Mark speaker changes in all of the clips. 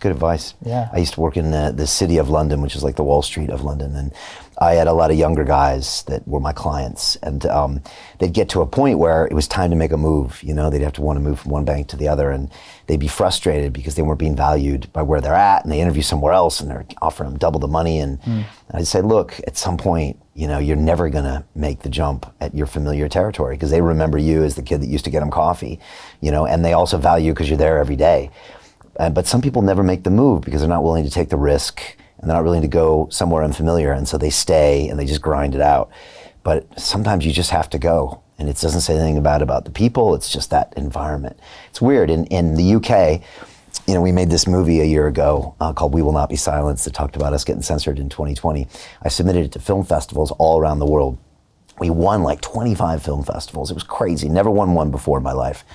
Speaker 1: good advice.
Speaker 2: Yeah.
Speaker 1: I used to work in the city of London, which is like the Wall Street of London, and I had a lot of younger guys that were my clients, and they'd get to a point where it was time to make a move. You know, they'd have to want to move from one bank to the other, and they'd be frustrated because they weren't being valued by where they're at, and they interview somewhere else, and they're offering them double the money. And I'd say, look, at some point, you know, you're never gonna make the jump at your familiar territory because they remember you as the kid that used to get them coffee, you know, and they also value you because you're there every day. But some people never make the move because they're not willing to take the risk, and they're not willing to go somewhere unfamiliar, and so they stay and they just grind it out. But sometimes you just have to go, and it doesn't say anything bad about the people, it's just that environment. It's weird, in the UK, you know, we made this movie a year ago called We Will Not Be Silenced that talked about us getting censored in 2020. I submitted it to film festivals all around the world. We won like 25 film festivals. It was crazy, never won one before in my life.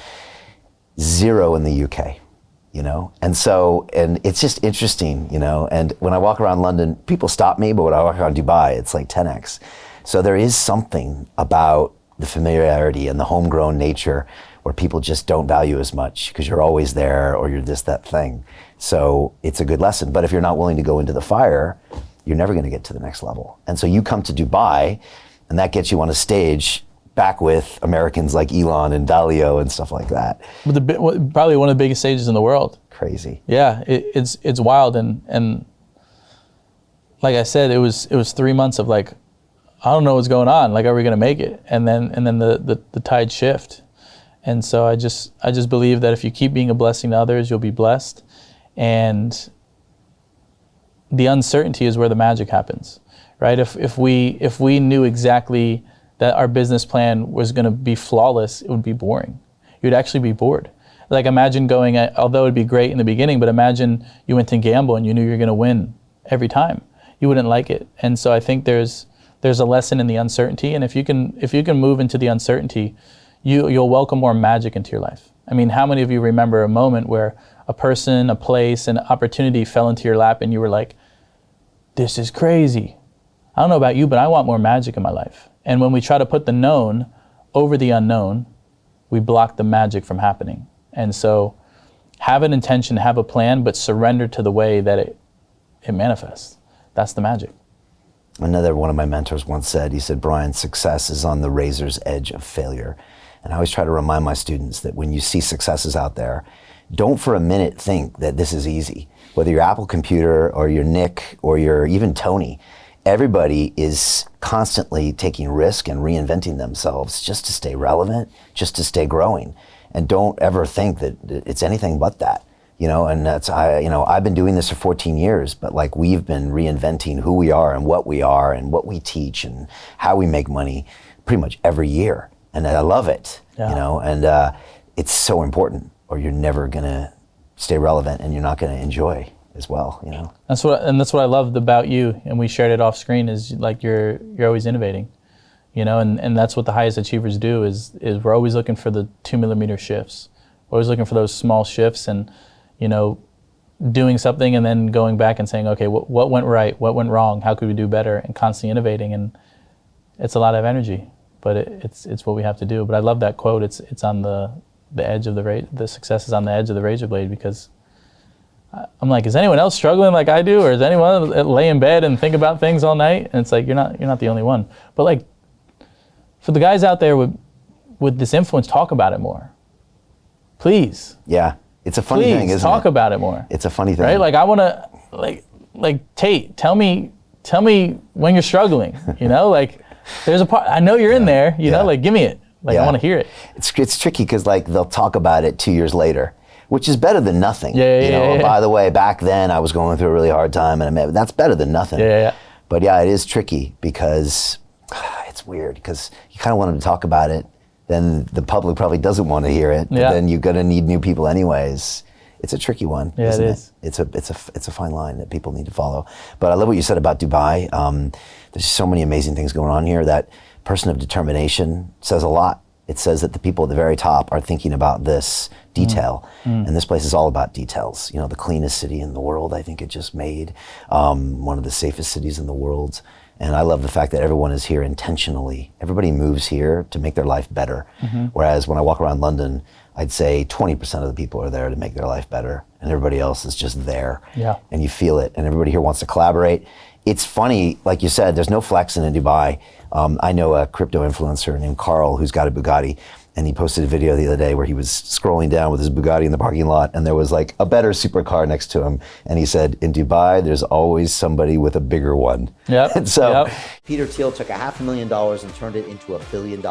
Speaker 1: 0 in the UK. You know, and it's just interesting, you know, and when I walk around London, people stop me, but when I walk around Dubai, it's like 10x. So there is something about the familiarity and the homegrown nature where people just don't value as much because you're always there or you're this, that thing. So it's a good lesson. But if you're not willing to go into the fire, you're never going to get to the next level. And so you come to Dubai and that gets you on a stage back with Americans like Elon and Dalio and stuff like that.
Speaker 2: But probably one of the biggest stages in the world.
Speaker 1: Crazy.
Speaker 2: Yeah, it's wild, and like I said, it was 3 months of like, I don't know what's going on. Like, are we gonna make it? And then the tide shift, and so I just believe that if you keep being a blessing to others, you'll be blessed, and the uncertainty is where the magic happens, right? If we knew exactly that our business plan was going to be flawless, it would be boring. You'd actually be bored. Like, imagine going, although it'd be great in the beginning, but imagine you went to gamble and you knew you're going to win every time. You wouldn't like it. And so I think there's a lesson in the uncertainty. And if you can move into the uncertainty, you'll welcome more magic into your life. I mean, how many of you remember a moment where a person, a place, an opportunity fell into your lap and you were like, this is crazy. I don't know about you, but I want more magic in my life. And when we try to put the known over the unknown, we block the magic from happening. And so have an intention, have a plan, but surrender to the way that it manifests. That's the magic.
Speaker 1: Another one of my mentors once said, he said, Brian, success is on the razor's edge of failure. And I always try to remind my students that when you see successes out there, don't for a minute think that this is easy. Whether you're Apple Computer or you're Nick or you're even Tony, everybody is constantly taking risk and reinventing themselves just to stay relevant, just to stay growing. And don't ever think that it's anything but that, you know, and I've been doing this for 14 years, but like we've been reinventing who we are and what we teach and how we make money pretty much every year. And I love it, you know, and it's so important or you're never gonna stay relevant and you're not gonna enjoy as well, you know.
Speaker 2: That's what I loved about you, and we shared it off screen, is like you're always innovating, you know, and that's what the highest achievers do is we're always looking for the 2 millimeter shifts. We're always looking for those small shifts and, you know, doing something and then going back and saying, okay, what went right, what went wrong, how could we do better, and constantly innovating. And it's a lot of energy, but it's what we have to do. But I love that quote. It's on the edge of the success is on the edge of the razor blade, because I'm like, is anyone else struggling like I do, or is anyone lay in bed and think about things all night? And it's like, you're not the only one. But like, for the guys out there with this influence, talk about it more, please.
Speaker 1: Yeah, it's a funny thing, isn't it?
Speaker 2: Please talk about it more.
Speaker 1: It's a funny thing,
Speaker 2: right? Like, I want to like Tate, tell me when you're struggling. You know, like there's a part I know you're in there. You know, like give me it. Like I want to hear it.
Speaker 1: It's tricky because like they'll talk about it 2 years later, which is better than nothing.
Speaker 2: Yeah.
Speaker 1: By the way, back then I was going through a really hard time, and that's better than nothing.
Speaker 2: Yeah.
Speaker 1: But yeah, it is tricky because it's weird because you kind of want them to talk about it, then the public probably doesn't want to hear it. But then you're gonna need new people anyways. It's a tricky one, isn't it? It's a fine line that people need to follow. But I love what you said about Dubai. There's so many amazing things going on here. That person of determination says a lot. It says that the people at the very top are thinking about this detail. And this place is all about details. You know, the cleanest city in the world, I think it just made. One of the safest cities in the world. And I love the fact that everyone is here intentionally. Everybody moves here to make their life better. Whereas when I walk around London, I'd say 20% of the people are there to make their life better, and everybody else is just there.
Speaker 2: Yeah.
Speaker 1: And you feel it, and everybody here wants to collaborate. It's funny, like you said, there's no flexing in Dubai. I know a crypto influencer named Carl who's got a Bugatti, and he posted a video the other day where he was scrolling down with his Bugatti in the parking lot, and there was like a better supercar next to him, and he said, in Dubai, there's always somebody with a bigger one.
Speaker 2: Yep.
Speaker 1: And so
Speaker 3: Peter Thiel took $500,000 and turned it into $1 billion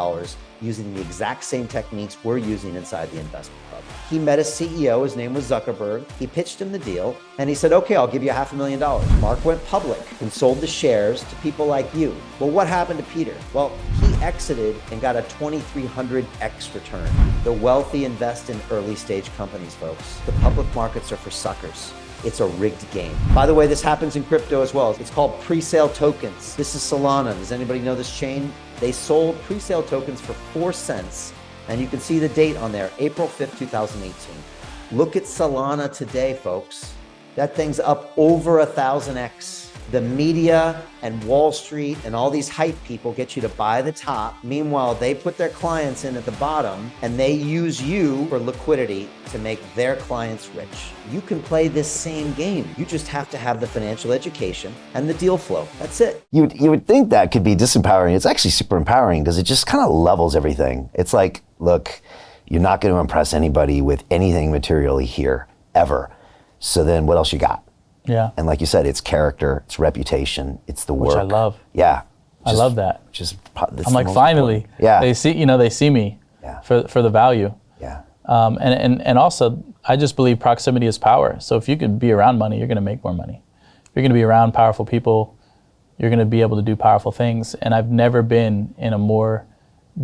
Speaker 3: using the exact same techniques we're using inside the investment club. He met a CEO, his name was Zuckerberg. He pitched him the deal and he said, okay, I'll give you $500,000. Mark went public and sold the shares to people like you. Well, what happened to Peter? Well, he exited and got a 2,300x return. The wealthy invest in early stage companies, folks. The public markets are for suckers. It's a rigged game. By the way, this happens in crypto as well. It's called pre-sale tokens. This is Solana. Does anybody know this chain? They sold pre-sale tokens for 4 cents. And you can see the date on there, April 5th, 2018. Look at Solana today, folks. That thing's up over 1,000x. The media and Wall Street and all these hype people get you to buy the top. Meanwhile, they put their clients in at the bottom and they use you for liquidity to make their clients rich. You can play this same game. You just have to have the financial education and the deal flow. That's it.
Speaker 1: you would think that could be disempowering. It's actually super empowering because it just kind of levels everything. It's like, look, you're not going to impress anybody with anything materially here, ever. So then what else you got?
Speaker 2: Yeah.
Speaker 1: And like you said, it's character, it's reputation, it's the work.
Speaker 2: Which I love.
Speaker 1: Yeah.
Speaker 2: I love that.
Speaker 1: I'm
Speaker 2: I'm like, finally,
Speaker 1: yeah.
Speaker 2: they see me
Speaker 1: Yeah.
Speaker 2: for the value.
Speaker 1: Yeah.
Speaker 2: And also, I just believe proximity is power. So if you could be around money, you're going to make more money. If you're going to be around powerful people, you're going to be able to do powerful things. And I've never been in a more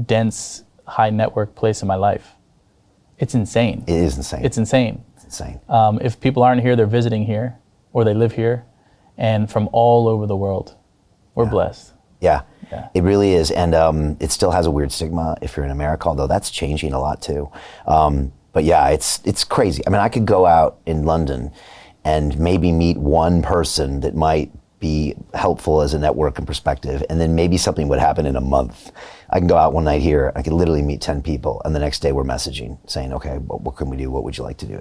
Speaker 2: dense, high network place in my life. It's insane.
Speaker 1: It is insane.
Speaker 2: It's insane.
Speaker 1: It's insane.
Speaker 2: If people aren't here, they're visiting here, or they live here, and from all over the world. We're blessed.
Speaker 1: Yeah.
Speaker 2: Yeah.
Speaker 1: It really is. And it still has a weird stigma if you're in America, although that's changing a lot too. But yeah, it's crazy. I mean, I could go out in London and maybe meet one person that might be helpful as a network and perspective, and then maybe something would happen in a month. I can go out one night here, I could literally meet 10 people, and the next day we're messaging, saying, okay, what can we do? What would you like to do?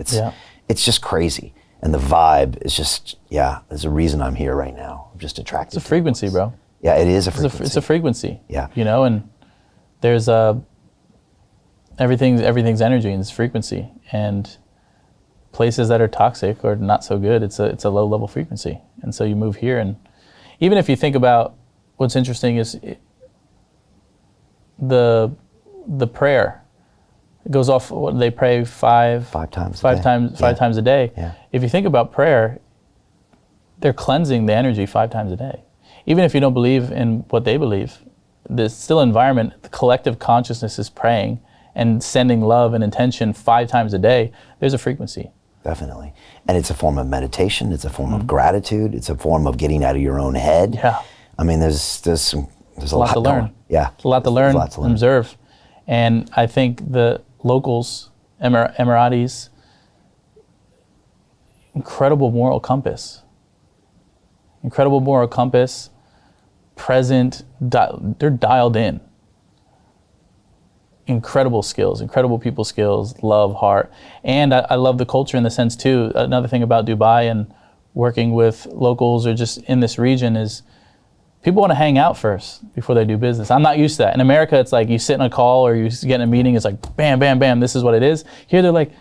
Speaker 1: It's just crazy. And the vibe is just, there's a reason I'm here right now. I'm just attracted.
Speaker 2: It's a frequency, bro.
Speaker 1: Yeah, it is a frequency.
Speaker 2: It's a frequency.
Speaker 1: Yeah.
Speaker 2: You know, and there's everything's energy and it's frequency. And places that are toxic or not so good, it's a low level frequency. And so you move here, and even if you think about what's interesting is the prayer. It goes off. What they pray five times a day.
Speaker 1: Yeah.
Speaker 2: If you think about prayer, they're cleansing the energy 5 times a day. Even if you don't believe in what they believe, there's still environment. The collective consciousness is praying and sending love and intention 5 times a day. There's a frequency.
Speaker 1: Definitely. And it's a form of meditation. It's a form of gratitude. It's a form of getting out of your own head.
Speaker 2: Yeah.
Speaker 1: I mean, there's a lot
Speaker 2: to learn.
Speaker 1: Yeah.
Speaker 2: There's a lot to learn, observe. And I think the locals, Emiratis, incredible moral compass. Present, they're dialed in. Incredible skills, incredible people skills, love, heart. And I love the culture in the sense too. Another thing about Dubai and working with locals or just in this region is people want to hang out first before they do business. I'm not used to that. In America, it's like you sit in a call or you get in a meeting, it's like bam, bam, bam, this is what it is. Here they're like,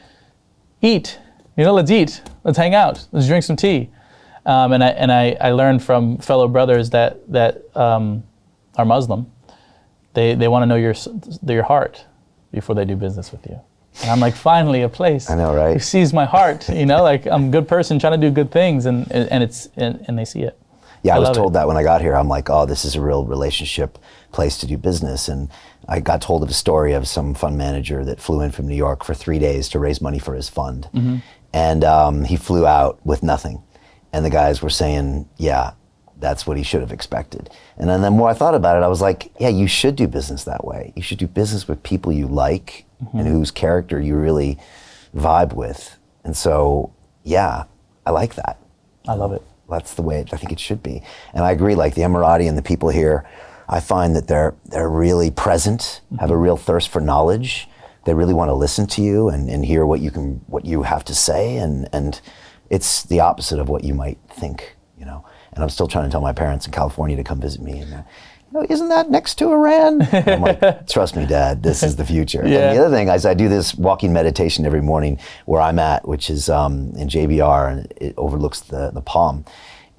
Speaker 2: eat, let's eat, let's hang out, let's drink some tea. And I learned from fellow brothers that are Muslim. They want to know your heart before they do business with you. And I'm like, finally, a place.
Speaker 1: I know, right?
Speaker 2: Who sees my heart? Like I'm a good person trying to do good things, and they see it.
Speaker 1: Yeah, I was told that when I got here. I'm like, oh, this is a real relationship place to do business. And I got told of a story of some fund manager that flew in from New York for 3 days to raise money for his fund. Mm-hmm. And he flew out with nothing. And the guys were saying, yeah, that's what he should have expected. And then the more I thought about it, I was like, yeah, you should do business that way. You should do business with people you like and whose character you really vibe with. And so, yeah, I like that.
Speaker 2: I love it.
Speaker 1: That's the way I think it should be. And I agree, like the Emirati and the people here, I find that they're really present, have a real thirst for knowledge. They really want to listen to you and hear what you have to say, and it's the opposite of what you might think, you know. And I'm still trying to tell my parents in California to come visit me, and isn't that next to Iran? I'm like, trust me, Dad, this is the future.
Speaker 2: Yeah.
Speaker 1: And the other thing is I do this walking meditation every morning where I'm at, which is in JBR, and it overlooks the Palm.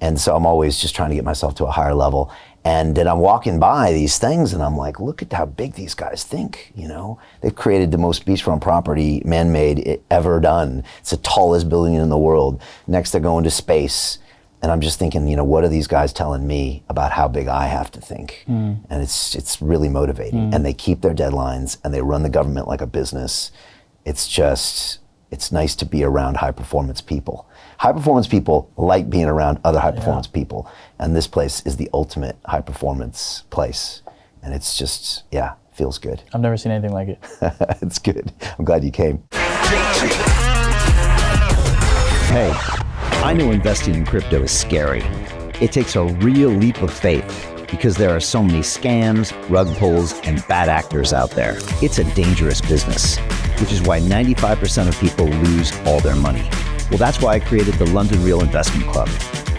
Speaker 1: And so I'm always just trying to get myself to a higher level. And then I'm walking by these things and I'm like, look at how big these guys think, you know? They've created the most beachfront property, man-made, ever done. It's the tallest building in the world. Next they're going to space. And I'm just thinking, you know, what are these guys telling me about how big I have to think? And it's really motivating. And they keep their deadlines and they run the government like a business. It's nice to be around high performance people. High performance people like being around other high performance people. And this place is the ultimate high performance place. And it's just, yeah, feels good.
Speaker 2: I've never seen anything like it.
Speaker 1: It's good. I'm glad you came.
Speaker 4: Hey, I know investing in crypto is scary. It takes a real leap of faith because there are so many scams, rug pulls, and bad actors out there. It's a dangerous business, which is why 95% of people lose all their money. Well, that's why I created the London Real Investment Club,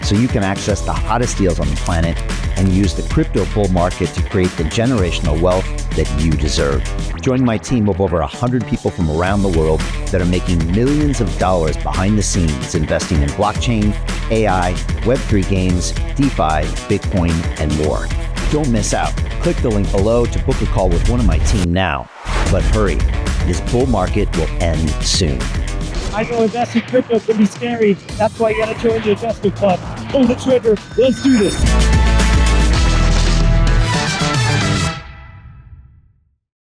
Speaker 4: so you can access the hottest deals on the planet and use the crypto bull market to create the generational wealth that you deserve. Join my team of over 100 people from around the world that are making millions of dollars behind the scenes investing in blockchain, AI, Web3 games, DeFi, Bitcoin, and more. Don't miss out. Click the link below to book a call with one of my team now. But hurry, this bull market will end soon.
Speaker 5: I know investing in crypto can be scary. That's why you gotta join the investment club. Pull the trigger. Let's do this.